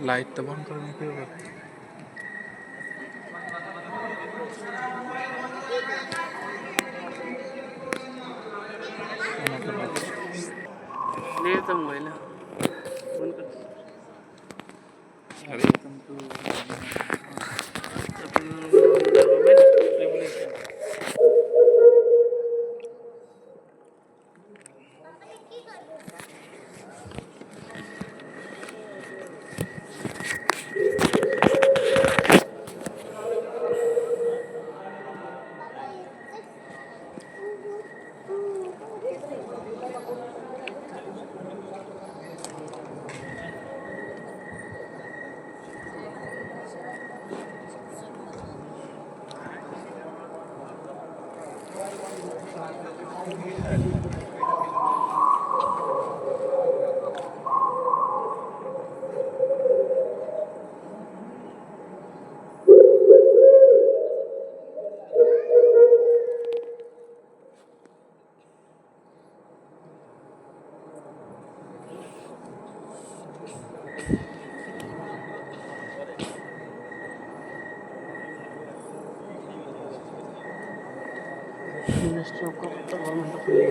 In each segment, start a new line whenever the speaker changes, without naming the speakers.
Light तो बंद करने के बाद
ले तो मोबाइल बंद कर।
अरे तुम तो
ministry of government of India.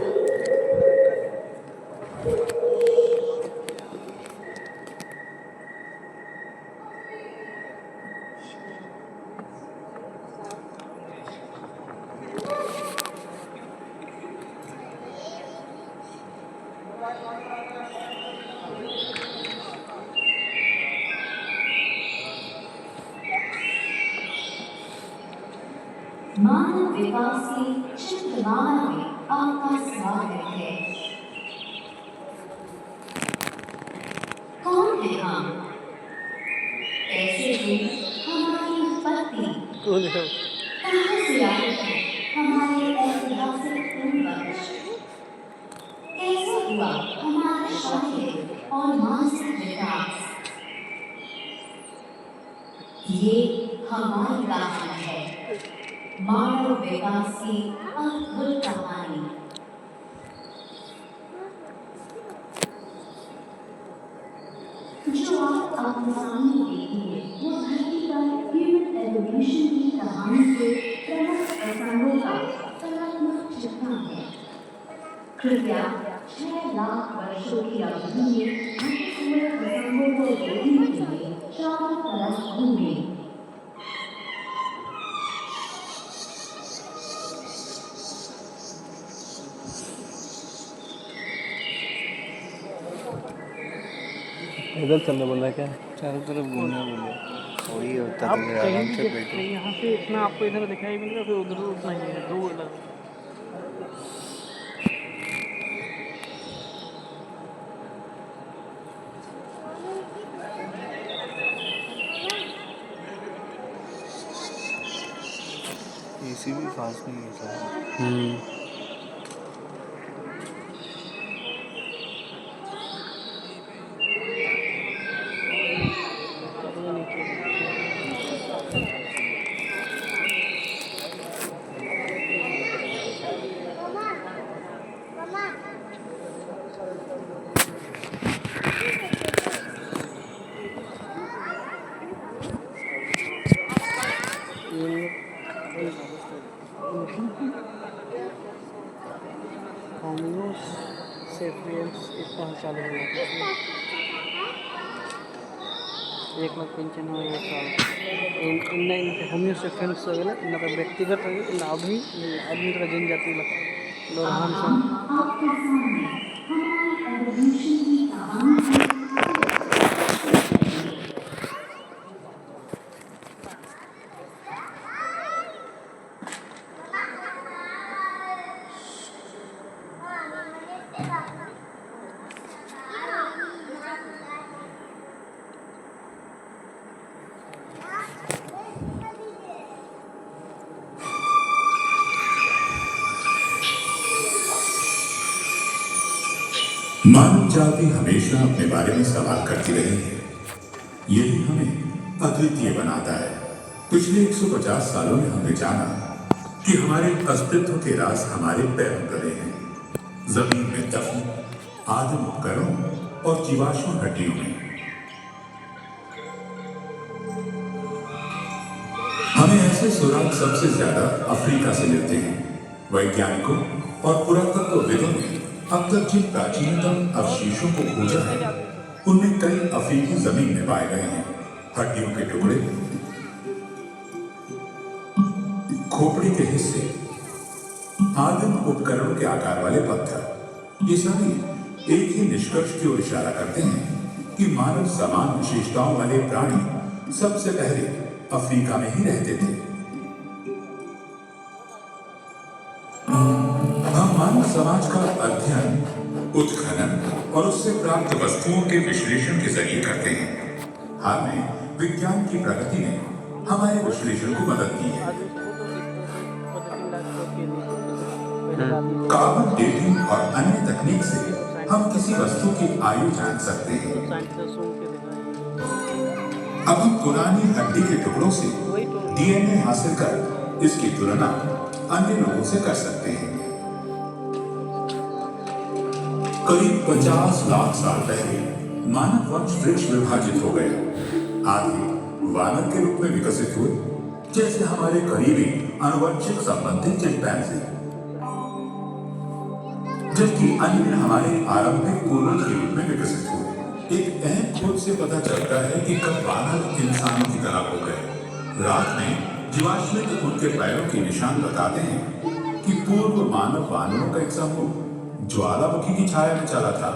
मानव विकास के चित्रमान में आपका स्वागत है। कौन है हम? कैसे हुई हमारी उत्पत्ति? कहाँ से आए हैं हमारे ऐतिहासिक पूर्वज? कैसे हुआ हमारा शारीरिक और मानसिक विकास? ये हमारी कहानी है, मानव विकास की अद्भुत कहानी। जो आप अपने सामने देखिए वो धरती पर ह्यूमन एवोल्यूशन की कहानी के प्रमुख प्रसंगों का कलात्मक चित्रण है। कृपया 6 लाख वर्षों की अवधि में महत्वपूर्ण प्रसंगों को देखने के लिए चारों तरफ घूमें।
इधर चलने बोल रहा है क्या?
चारों तरफ घूमना बोले
वही होता
आप
है,
कहीं
आराम
भी
से
देख
बैठो।
यहाँ से इतना आपको इधर दिखाई मिलेगा, फिर उधर उतना ही है, दो अलग।
एसी भी खास नहीं है सर।
होमियोस सेपियंस इतना चालू हो गया 1,95,000 साल इन होमियो सेपियंस वगैरह इनका व्यक्तिगत इन आदमी का जनजाति लोरहान से
आपके सामने हमारी एवोल्यूशन की कहानी
मानव जाति हमेशा अपने बारे में सवाल करती रही है। यही हमें अद्वितीय बनाता है। पिछले 150 सालों में हमने जाना कि हमारे अस्तित्व के राज हमारे पैरों तले हैं, जमीन में दफन आदिम उपकरणों और जीवाश्म हड्डियों में। हमें ऐसे सुराग सबसे ज्यादा अफ्रीका से मिलते हैं। वैज्ञानिकों और पुरातत्वविदों ने अब तक जिन प्राचीनतम अवशेषों को खोजा है उनमें कई अफ्रीकी जमीन में पाए गए हैं। हड्डियों के टुकड़े, खोपड़ी के हिस्से, आदिम उपकरणों के आकार वाले पत्थर, ये सभी एक ही निष्कर्ष की ओर इशारा करते हैं कि मानव समान विशेषताओं वाले प्राणी सबसे पहले अफ्रीका में ही रहते थे। हम मानव समाज का अध्ययन, उत्खनन और उससे प्राप्त वस्तुओं के विश्लेषण के जरिए करते हैं। हाल में विज्ञान की प्रगति ने हमारे विश्लेषण को मदद की है। कार्बन डेटिंग और अन्य तकनीक से हम किसी वस्तु की आयु जान सकते हैं। अब हम पुरानी हड्डी के टुकड़ों से डीएनए हासिल कर इसकी तुलना अन्य लोगों से कर सकते हैं। करीब 50 लाख साल पहले मानव वंश वृक्ष विभाजित हो गया। आधे वानर के रूप में विकसित हुए, जैसे हमारे करीबी आनुवंशिक संबंधी चिंपैंजी, जबकि अन्य हमारे आरंभिक पूर्वज के रूप में विकसित हुए। एक अहम खोज से पता चलता है कि कब वानर इंसानों की तरह हो गए। रात में जीवाश्मिक उनके पैरों के निशान बताते हैं कि पूर्व मानव वानरों का एक समूह ज्वालामुखी की छाया में चला था।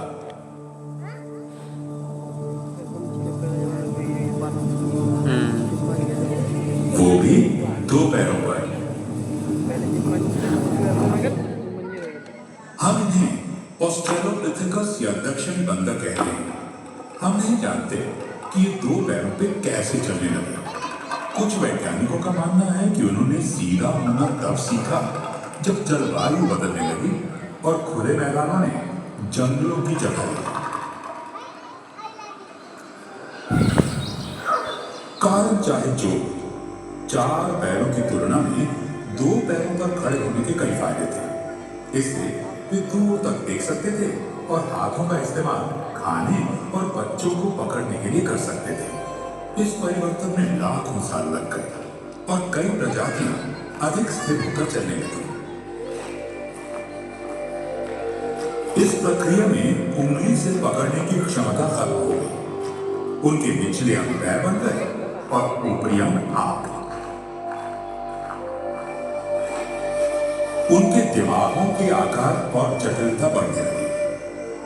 वो भी 2 पैरों पर। हम इन्हें ऑस्ट्रेलोपिथेकस या दक्षिणी बंदर कहते हैं। हम नहीं जानते कि ये 2 पैरों पे कैसे चलने लगे। कुछ वैज्ञानिकों का मानना है कि उन्होंने सीधा होना तब सीखा जब जलवायु बदलने लगी और खुले मैदानों ने जंगलों की जगह ली। कारण चाहे जो, 4 पैरों की तुलना में 2 पैरों पर खड़े होने के कई फायदे थे। इससे वे दूर तक देख सकते थे और हाथों का इस्तेमाल खाने और बच्चों को पकड़ने के लिए कर सकते थे। इस परिवर्तन में लाखों साल लग गए और कई प्रजातियां अधिक स्थिर होकर चलने लगी। इस प्रक्रिया में उंगली से पकड़ने की क्षमता खत्म हो गई। उनके निचले अंग पैर बन गए और ऊपरी अंग हाथ। उनके दिमागों के आकार और जटिलता बढ़ने लगी।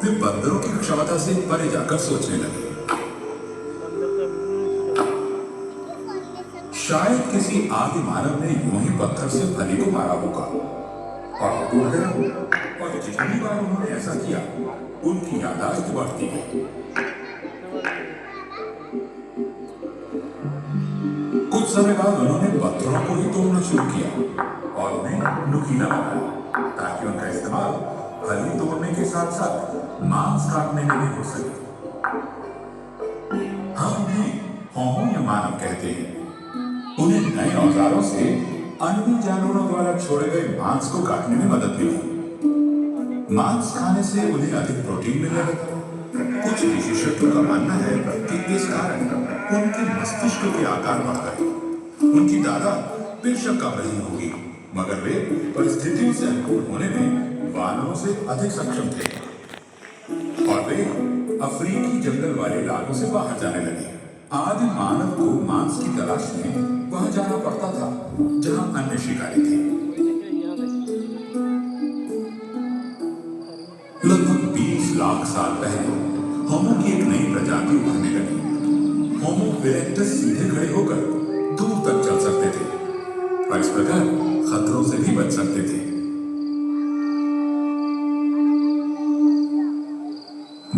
वे बंदरों की क्षमता से परे जाकर सोचने लगे। शायद किसी आदि मानव ने यूं ही पत्थर से फली को मारा होगा और टूट गया हो, और जितनी बार उन्होंने ऐसा किया उनकी याददाश्त बढ़ती गई। कुछ समय बाद उन्होंने पत्थरों को ही तोड़ना शुरू किया और उन्हें नुकीला बनाया ताकि उनका इस्तेमाल फली तोड़ने के साथ साथ मांस काटने में भी हो सके। हम उन्हें होमो या मानव कहते हैं। उन्हें नए औजारों से अन्य जानवरों द्वारा छोड़े गए मांस को काटने में मदद मिली। मांस खाने से उन्हें अधिक प्रोटीन मिलने लगा। कुछ विशेषज्ञों का मानना है कि इस कारण उनके मस्तिष्क के आकार बढ़ गए। उनकी दादा बेशक कम रही होगी, मगर वे परिस्थितियों से अनुकूल होने में वानरों से अधिक सक्षम थे और वे अफ्रीकी जंगल वाले इलाकों से बाहर जाने लगे। आदि मानव को मांस की तलाश में वहां जाना पड़ता था जहां अन्य शिकारी थे। लगभग 20 लाख साल पहले होमो की एक नई प्रजाति उभरने लगी। होमो इरेक्टस सीधे खड़े होकर दूर तक चल सकते थे और इस प्रकार खतरों से भी बच सकते थे।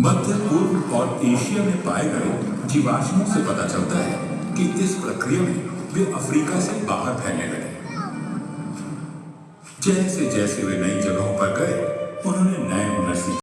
मध्य पूर्व और एशिया में पाए गए जीवाश्मों से पता चलता है कि इस प्रक्रिया में वे अफ्रीका से बाहर फैलने लगे। जैसे जैसे वे नई जगहों पर गए, उन्होंने नए